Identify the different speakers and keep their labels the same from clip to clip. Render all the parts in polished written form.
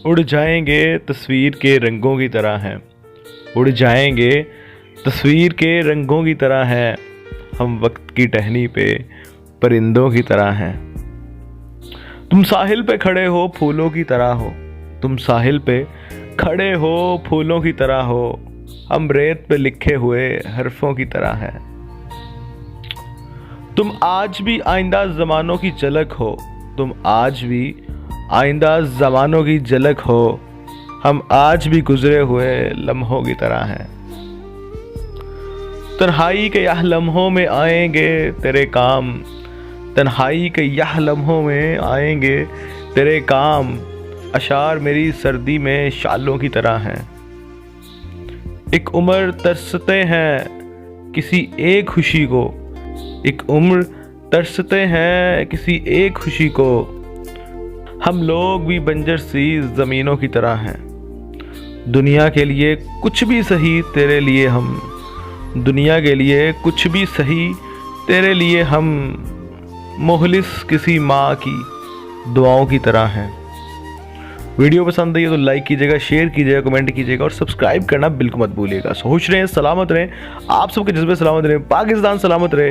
Speaker 1: उड़ जाएंगे तस्वीर के रंगों की तरह हैं, उड़ जाएंगे तस्वीर के रंगों की तरह हैं, हम वक्त की टहनी पे परिंदों की तरह हैं। तुम साहिल पे खड़े हो फूलों की तरह हो, तुम साहिल पे खड़े हो फूलों की तरह हो, हम रेत पे लिखे हुए हरफों की तरह हैं। तुम आज भी आइंदा जमानों की झलक हो, तुम आज भी आइंदा जमानों की झलक हो, हम आज भी गुजरे हुए लम्हों की तरह हैं। तन्हाई के यह लम्हों में आएंगे तेरे काम, तन्हाई के यह लम्हों में आएंगे तेरे काम, अशार मेरी सर्दी में शालों की तरह हैं। एक उम्र तरसते हैं किसी एक खुशी को, एक उम्र तरसते हैं किसी एक खुशी को, हम लोग भी बंजर सी ज़मीनों की तरह हैं। दुनिया के लिए कुछ भी सही तेरे लिए हम, दुनिया के लिए कुछ भी सही तेरे लिए हम, मुखलिस किसी माँ की दुआओं की तरह हैं। वीडियो पसंद आई तो लाइक कीजिएगा, शेयर कीजिएगा, कमेंट कीजिएगा और सब्सक्राइब करना बिल्कुल मत भूलिएगा। खुश रहें, सलामत रहें, आप सबके जज्बे सलामत रहें, पाकिस्तान सलामत रहे,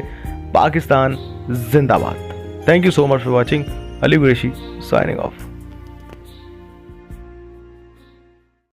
Speaker 1: पाकिस्तान जिंदाबाद। Thank you so much for watching. Ali Qureshi signing off.